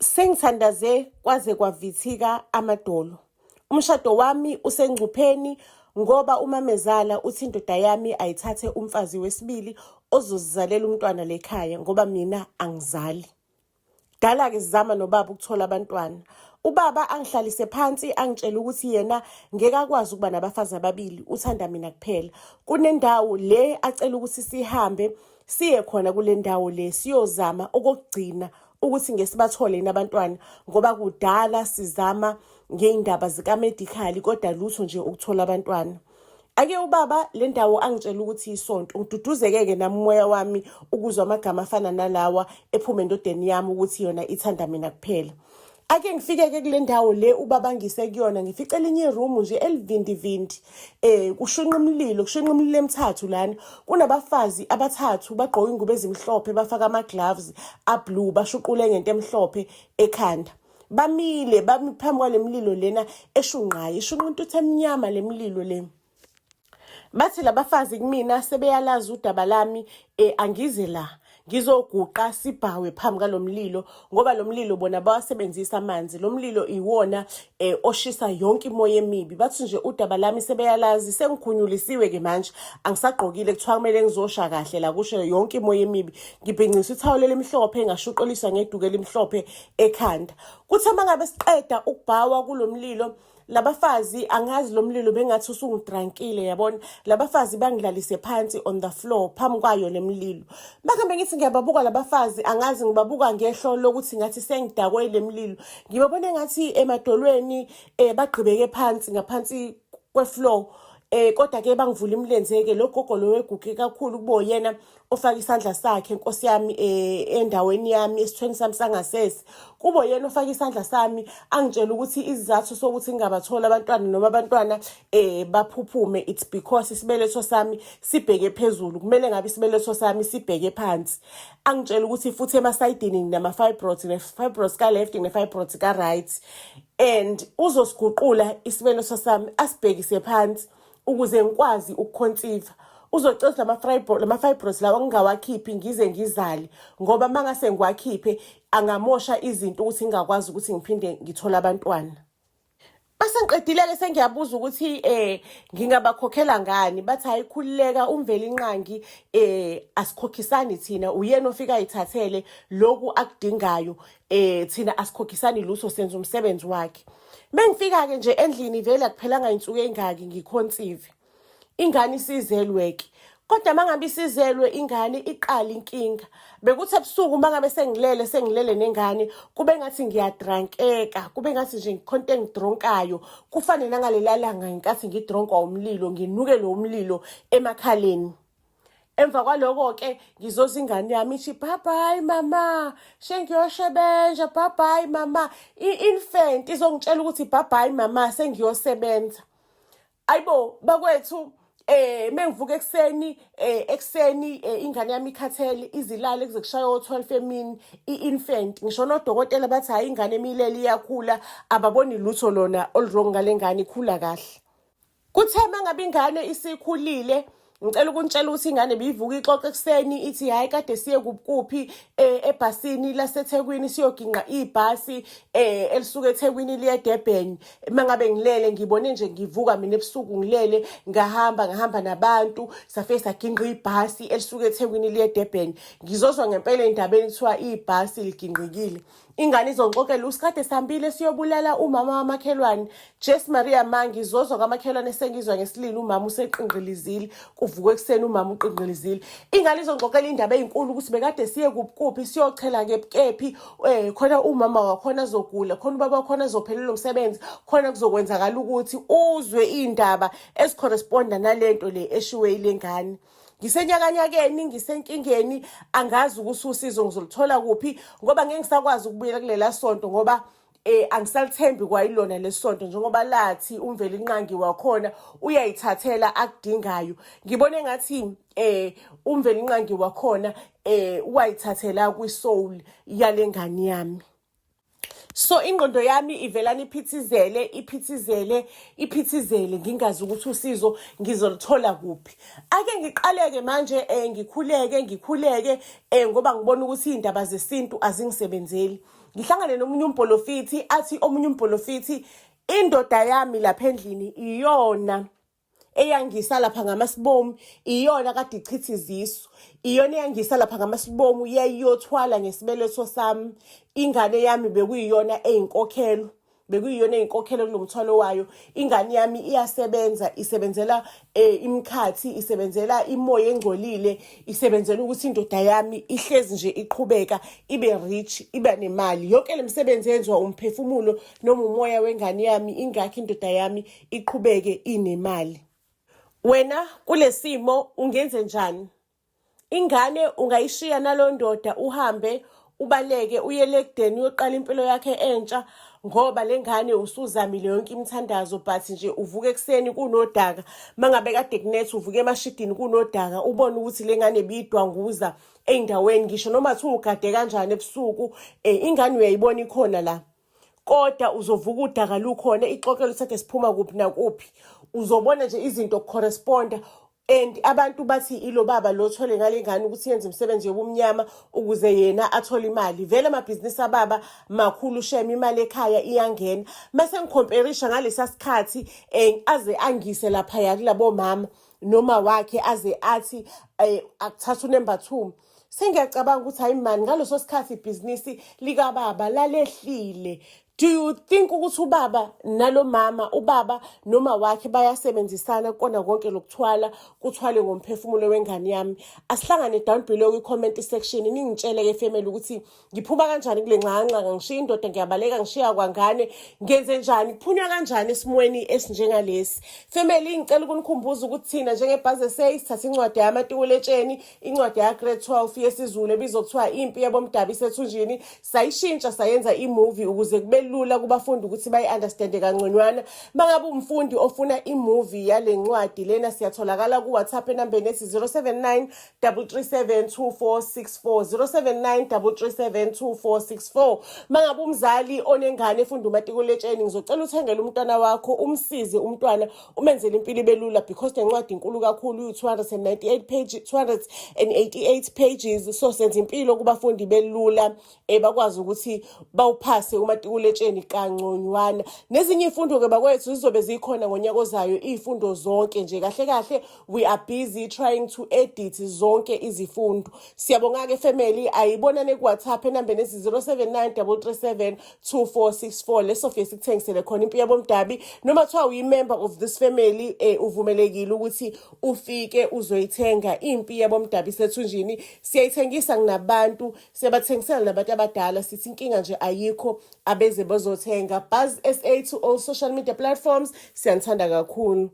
Sengithandaze kwaze kwavithika amadolo. Umshado wami usengcupheni ngoba umamezala uthi indoda yami ayithathe umfazi wesibili ozozizalela umntwana lekhaya ngoba mina angizali. Dala-ke sizama nobaba ukuthola abantwana. Ubaba angihlalise phansi angitshela ukuthi yena ngeke akwazi ukuba nabafazi ababili, uthanda mina kuphela. Kunendawo le acela ukuthi sihambe siye khona kule ndawo le siyozama okugcina ukuthi ngesibathole nabantwana ngoba kudala sizama ngeindaba zika-medical kodwa lutho nje ukuthola abantwana. Ake ubaba le ndawo angitshela ukuthi isonto ngiduduzeke-ke nami umoya wami ukuzwa amagama afana nalawa ephume endodeni yami ukuthi yona ithanda mina kuphela. Ake ngifike-ke kule ndawo le ubaba angise kuyona ngifice elinye iroom nje elivindivindi. Kushunqa umlilo emithathu lana. Kunabafazi abathathu bagqoka ingubo ezimhlophe bafaka ama-gloves a-blue bashuqule ngento emhlophe ekhanda. Bamile bami phambi kwale mlilo lena eshunqayo, ishunqa intuthu emnyama le mlilo le. Bathi labafazi kumina sebeyalazi udaba lami angize la ngizoguqa sibhawe phambi kwalomlilo ngoba lo mlilo bona bawasebenzisa amanzi. Lo mlilo iwona oshisa yonke imoya emibi. Bathi nje udaba lami sebeyalazi, sengikhunyulisiwe ke manje angisagqokile kuthiwa kumele ngizosha kahle la kusho yonke imoya emibi. Ngibhengisa ithawulo elimhlophe ngashuqoliswa ngeduku elimhlophe ekhanda. Kuthi uma ngabe siqeda ukubhawa kulomlilo labafazi angazi lo mlilo bengathi usungidrankile yabona. Labafazi bangidlalise phansi on the floor phambi kwayo lemlilo. Makambe ngithi ngiyababuka labafazi angazi ngibabuka ngehlo lokuthi ngathi sengidakwe le mlilo. Ngibabone ngathi emadolweni bagqibeke phansi ngaphansi kwefloor. Kodwa ke bangivula imilenze-ke lo gogo lo weguge kakhulu kubo yena ofaka isandla sakhe Nkosi yami endaweni yami esithweni sami sangasese. Kubo yena ofaka isandla sami angitshela ukuthi izizathu sokuthi ngingabathola abantwana noma abantwana baphuphume it's because isibeletho sami sibheke phezulu, kumele ngabe isibeletho sami sibheke phansi. Angitshela ukuthi futhi emasayidini nama-fibroids, ne-fibroids ka-left ne-fibroids ka-right, and uzosiguqula isibeletho sami asibhekise phansi ukuze ngikwazi ukuconceive. Uzocela lama-fibroids lawa ngingawakhiphi ngize ngizale ngoba mangase ngiwakhiphe angamosha izinto ukuthi ngingakwazi ukuthi ngiphinde ngithola abantwana. Base ngiqedile-ke sengiyabuza ukuthi ngingabakhokhela ngani. Bathi hayi khulileka umveli inqangi asikhokhisani thina, uyena ofika ayithathele lokhu akudingayo, thina asikhokhisani lutho senza umsebenzi wakhe. Bengifika-ke nje endlini vele akuphelanga insuku engaki ngiconceive. Ingane isizelwe-ke kodwa mangabe isizelwe ingane iqala inkinga. Bekuthi ebusuku mangabe sengilele nengane kube ngathi ngiyadrankeka, kube ngathi nje ngikhonto engidronkayo. Kufanele nangalelanga ngenkathi ngidronkwa umlilo nginuke lo umlilo emakhaleni. Emva kwaloko-ke ngizoza ingane yami ithi bye bye mama, sengiyoshebenza, bye bye mama. I-infant izongitshela ukuthi bye bye mama sengiyosebenza. Ayibo bakwethu mengivuka ekuseni ingane yami ikhathele izilale kuze kushaye o-12 emini. I-infant ngisho nodokotela bathi hayi ingane emilele iyakhula, ababoni lutho lona olwrong ngale ngane ikhula kahle. Kuthe mangabe ingane isikhulile ngicela ukunitshela ukuthi ingane biyivuka ixoxe ekuseni ithi hayi kade siye kuphi ebhasini laseThekwini siyoginqa ibhasi elisuka eThekwini liye eDurban. Mangabe ngilele ngibone nje ngivuka mina ebusuku ngilele ngahamba nabantu safike saginqa ibhasi elisuka eThekwini liye eDurban. Ngizozwa ngempela endabeni kuthiwa ibhasi liginqikile. Ingane izongixoxela usikade sambile siyobulala umama wamakhelwane. Jess Maria mangizozwa kwamakhelwane sengizwa ngesililo umama useqinqilizile, kuvukwe ekuseni umama uqinqilizile. Ingane izongixoxela indaba ezinkulu ukuthi bekade siye kuphi siyochela ngephi khona umama wakhona azogula, khona ubaba wakhona azophelelwa umsebenzi, khona kuzokwenzakala ukuthi uzwe indaba ezicorresponda nalento le eshiwe ile ngane. Ngisenyakanyakeni ngisenkingeni angazi ukuthi usizo ngizolithola kuphi ngoba ngeke ngisakwazi ukubuyela kulela sonto ngoba angisalithembi kwayilona lesonto njengoba lathi umveli inqangi wakhona uyayithathela akudingayo. Ngibone ngathi umveli inqangi wakhona wayithathela kwisoul yale ngane yami. So ingqondo yami ivelana iphithizele ngingazi ukuthi usizo ngizolithola kuphi. Ake ngiqaleke manje ngikhuleke ngoba ngibona ukuthi indaba zesintu azingisebenzeli. ngihlangane nomunye umbholofithi athi omunye umbholofithi, indoda yami lapha endlini iyona eyangisa lapha ngamasibomu, iyona kade ichitha izisu, iyona eyangisa lapha ngamasibomu yayiyothwala ngesibeletho sami. Ingane yami bekuyiyona eyinkokhelo, bekuyiyona eyinkokhelo kulo mthwalo wayo. Ingane yami iyasebenza, isebenzela imkhathi, isebenzela imoya engcolile, isebenzela ukuthi indoda yami ihlezi nje iqhubeka ibe rich, ibe nemali. Yonke le misebenzi yenziwa umphefumulo noma umoya wengane yami, ingakho indoda yami iqhubeke inemali. Wena kule simo ungenze njani? Ingane ungayishiya nalo ndoda uhambe ubaleke uyele ekudeni uyoqala impilo yakhe entsha, ngoba le ngane usuzamile yonke imithandazo but nje uvuka ekuseni kunodaka. Mangabe kade kunetha uvuka emashidini kunodaka, ubone ukuthi le ngane biyidwanguza ey'ndaweni, ngisho noma kuthiwa ugade kanjani ebusuku, ingane uyayibona ikhona la. Kodwa uzovuka udaka lukhona, ixoxelo lithathe siphuma kuphi nakuphi. Uzobona nje izinto corresponda. And abantu bathi ilo baba lo thole ngale ngane ukuthi yenze imisebenzi yobumnyama ukuze yena athole imali. Vele amabhizinisi ababa makhulu shame, imali ekhaya iyangena. Mase ngikhomperisha ngalesa sikhathi aze angise lapha yakulabo mama noma wakhe aze athi akuthatha uNumber 2. Sengiyacabanga ukuthi hayi man, ngaleso sikhathi ibhizinisi lika baba lalehlile. Do you think ukuthi ubaba nalo mama, ubaba noma wakhe bayasebenzisana kona konke lokuthwala, kuthwale ngomphefumulo wengane yami? Asihlangane down below kwi-comment section ningitshele-ke family ukuthi ngiphuma kanjani kule ngxanxa, ngishiya indoda ngiyabaleka, ngishiya kwangane, ngenze njani, kuphunywa kanjani esimweni esinjengalesi. Family ngicela ukunikhumbuza ukuthi thina njengebhazi say sithatha incwadi yamaTikuletsheni, incwadi ya grade 12 yesiZulu ebizwa kuthiwa Impi Yabomdabu Isethunjini, sayishintsha sayenza imovie ukuze kube lula kubafundi ukuthi bayi-understande kangconywana. Mangabe umfundi ofuna imovie yale ncwadi lena, siyatholakala ku-WhatsApp enambeni ethi 079 337 2464, 079 337 2464. Mangabe umzali onengane efunda umatikuletsheni, ngizocela uthengele umntwana wakho, umsize umntwana, umenzele impilo ibe lula, because le ncwadi inkulu kakhulu, 288 pages. So senza impilo kubafundi belula, bakwazi ukuthi bawuphase umatikuletsheni kangconywana. Nezinye ifundo-ke bakwethu zizobe zikhona ngonyaka ozayo, iy'fundo zonke nje kahle kahle. We are busy trying to edit zonke izifundo. Siyabonga-ke family, ayibonane ku-WhatsApp enambeni ethi 079 337 2464. Leso fike sikuthengisele khona Impi Yabomdabi. Noma kuthiwa uyi-member of this family, uvumelekile ukuthi ufike uzoyithenga Impi Yabomdabi Isethunjini. Siyayithengisa nabantu, siyabathengisela nabantu abadala, sithi inkinga nje ayikho, abeze bazothenga. Buzz SA to all social media platforms. Siyanithanda kakhulu.